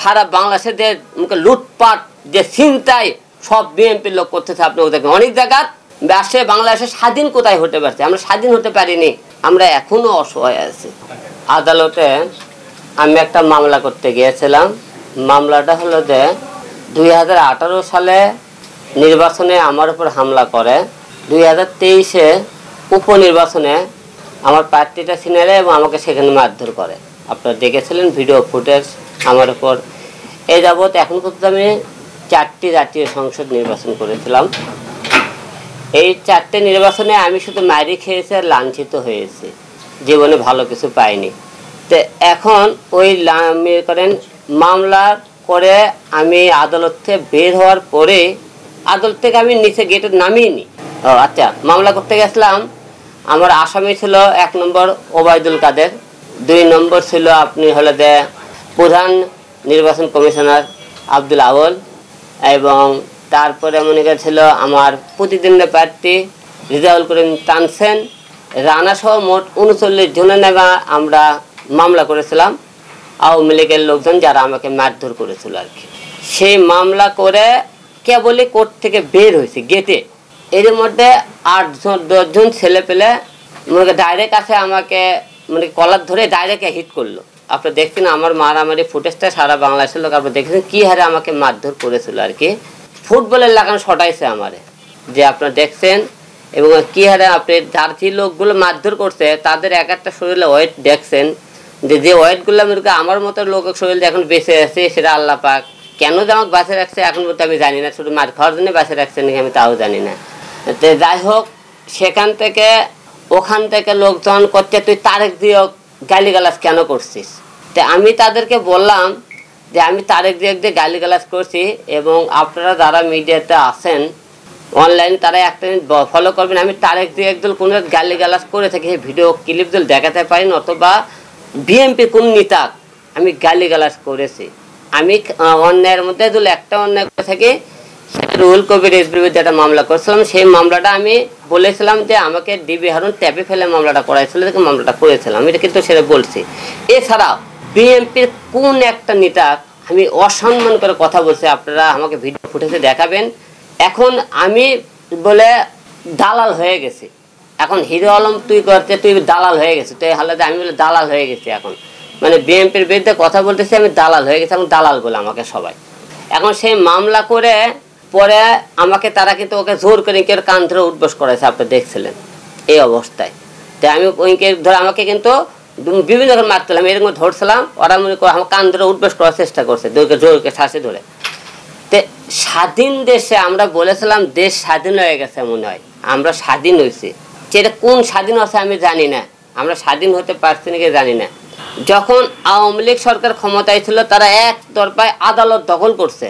সারা বাংলাদেশে যে লুটপাট যে ছিনতাই সব বিএনপির লোক করতেছে। আপনি দেখেন অনেক জায়গা আসে বাংলাদেশে স্বাধীন কোথায় হতে পারছে, আমরা স্বাধীন হতে পারিনি, আমরা এখনো অসহায় আছি। আদালতে আমি একটা মামলা করতে গিয়েছিলাম। মামলাটা হলো যে 2018 সালে নির্বাচনে আমার উপর হামলা করে, 2023-এ উপনির্বাচনে আমার প্রার্থীটা ছিনালে এবং আমাকে সেখানে মারধর করে। আপনারা দেখেছিলেন ভিডিও ফুটেজ আমার উপর। এই যাবৎ এখন পর্যন্ত আমি 4টি জাতীয় সংসদ নির্বাচন করেছিলাম। এই 4টে নির্বাচনে আমি শুধু মারি খেয়েছি আর লাঞ্ছিত হয়েছি, জীবনে ভালো কিছু পাইনি। তো এখন ওই করেন মামলা করে আমি আদালত থেকে বের হওয়ার পরে আদালত থেকে আমি নিচে গেটে নামিনি। আচ্ছা, মামলা করতে গেছিলাম, আমার আসামি ছিল 1 নম্বর ওবায়দুল কাদের, 2 নম্বর ছিল আপনি হলে যে প্রধান নির্বাচন কমিশনার আব্দুল আউয়াল, এবং তারপরে মনে ছিল আমার প্রতিদ্বন্দ্বী প্রার্থী রিজাউল করিম তানসেন, রানা সহ মোট 39 জনের নামে আমরা মামলা করেছিলাম, আওয়ামী লীগের লোকজন যারা আমাকে মারধর করেছিল আর কি। সেই মামলা করে কেবলই কোর্ট থেকে বের হয়েছে গেটে, এর মধ্যে 8-10 জন ছেলে পেলে ডাইরেক্ট আসে আমাকে কলার ধরে ডাইরেক্ট হিট করলো। আপনি দেখছেন আমার মারামারি ফুটেজটা সারা বাংলাদেশের লোক আপনি দেখেছেন কি হারে আমাকে মারধর করেছিল আর কি। ফুটবলের লাগান শটাইছে আমারে, যে আপনারা দেখছেন, এবং কি হারে আপনি যার যে লোকগুলো মারধর করছে তাদের এক একটা শরীরে ওয়েট দেখছেন, যে ওয়েটগুলো আমার মতো লোক শরীরে এখন বেঁচে আছে সেটা আল্লাহ পাক কেন যে আমাকে বাঁচে রাখছে এখন বলতে আমি জানি না, শুধু মার খাওয়ার জন্য বাঁচে রাখছে নাকি আমি তাও জানি না। তো যাই হোক, সেখান থেকে ওখান থেকে লোকজন করতে তুই তারেক দিয়ে গালিগালাজ কেন করছিস? তো আমি তাদেরকে বললাম যে আমি তারেক দিয়ে গালিগালাজ করছি, এবং আপনারা যারা মিডিয়াতে আছেন অনলাইনে তারা একটা ফলো করবেন, আমি তারেক দিয়ে একদল কোনো গালিগালাজ করে থাকি সেই ভিডিও ক্লিপগুলো দেখাতে পারেন, অথবা বিএনপি কোন নেতা আমি গালিগালাজ করেছি। আমি অন্যায়ের মধ্যে যদি একটা অন্যায় করে থাকি, রুহুল কবির রিজভির বিরুদ্ধে একটা মামলা করেছিলাম, সেই মামলাটা আমি বলেছিলাম যে আমাকে ডিবি হারুন ট্যাপে ফেলে মামলাটা করাইছিল, মামলাটা করেছিলাম, এটা কিন্তু সেটা বলছি। এছাড়াও বিএনপির কোন একটা নেতা আমি অসম্মান করে কথা বলছি, আপনারা আমাকে ভিডিও ফুটেজে দেখাবেন। এখন আমি বলে দালাল হয়ে গেছি, এখন হিরো আলম তুই করতে তুই দালাল হয়ে গেছি, তো এই হালাতে আমি বলে দালাল হয়ে গেছি, এখন বিএনপির বিরুদ্ধে কথা বলতেছি আমি দালাল হয়ে গেছি, এখন দালাল বলে আমাকে সবাই। এখন সেই মামলা করে পরে আমাকে তারা কিন্তু ওকে জোর করে কেউ কান ধরে উঠবস করেছে, আপনি দেখছিলেন এই অবস্থায়। তো আমি ওইকে ধরে আমাকে কিন্তু বিভিন্ন রকম মারছিলাম, এরকম ধরছিলাম, ওরা মনে করে আমার কান ধরে উঠবস করার চেষ্টা করছে, জোরকে শ্বাসে ধরে। তো স্বাধীন দেশে আমরা বলেছিলাম দেশ স্বাধীন হয়ে গেছে, মনে হয় আমরা স্বাধীন হয়েছি, সেটা কোন স্বাধীন আছে আমি জানি না, আমরা স্বাধীন হতে পারছি নাকি জানি না। যখন আওয়ামী লীগ সরকার ক্ষমতায় ছিল তারা একতরফায় আদালত দখল করছে,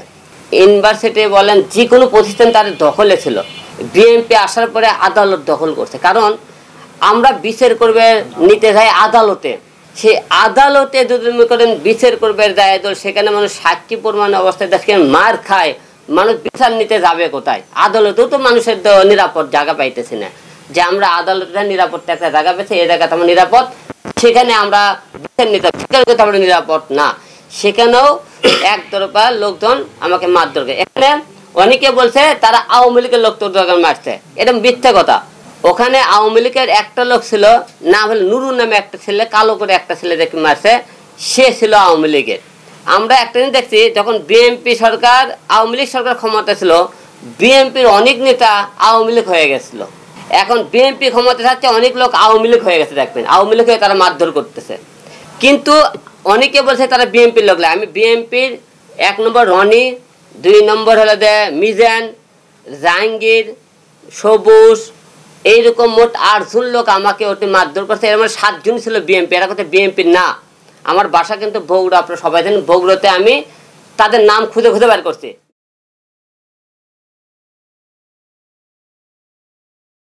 ইউনিভার্সিটি বলেন যে কোনো প্রতিষ্ঠান তাদের দখলে ছিল। বিএনপি আসার পরে আদালত দখল করছে, কারণ আমরা বিচার করবে নিতে যাই আদালতে, সেই আদালতে যদি মনে করেন বিচার করবে যায় তো সেখানে মানুষ সাক্ষী প্রমাণ অবস্থায় দেখেন মার খায়, মানুষ বিচার নিতে যাবে কোথায়? আদালতেও তো মানুষের নিরাপদ জায়গা পাইতেছে না, যে আমরা আদালতে নিরাপদ একটা জায়গা পেয়েছি, এই জায়গাতে আমরা নিরাপদ, সেখানে আমরা বিচার নিতে আমরা নিরাপদ না, সেখানেও একতরফা লোকজন আমাকে মারধর করে। এখানে অনেকে বলছে তারা আওয়ামী লীগের লোক তোর দরকার মারছে, এটা মিথ্যা কথা। ওখানে আওয়ামী লীগের একটা লোক ছিল, না হলে নুরুর নামে একটা ছেলে, কালো করে একটা ছেলে দেখে মারছে, সে ছিল আওয়ামী লীগের। আমরা একটা জিনিস দেখছি, যখন বিএনপি সরকার আওয়ামী লীগ সরকার ক্ষমতা ছিল, বিএনপির অনেক নেতা আওয়ামী লীগ হয়ে গেছিল, এখন বিএনপি ক্ষমতা থাকছে অনেক লোক আওয়ামী লীগ হয়ে গেছে, দেখবেন আওয়ামী লীগ হয়ে তারা মারধর করতেছে। কিন্তু অনেকে বলছে তারা বিএনপির লোক, আমি বিএনপির 1 নম্বর রনি, 2 নম্বর হলো যে মিজান, জাহাঙ্গীর, সবুজ, এইরকম মোট 8 জন লোক আমাকে ওটি মারধর করছে, এর মধ্যে 7 জন ছিল বিএনপি, এরা কথা বিএনপির না। আমার বাসা কিন্তু বগুড়া, আপনারা সবাই জানেন, বগুড়াতে আমি তাদের নাম খুঁজে খুঁজে বের করছি।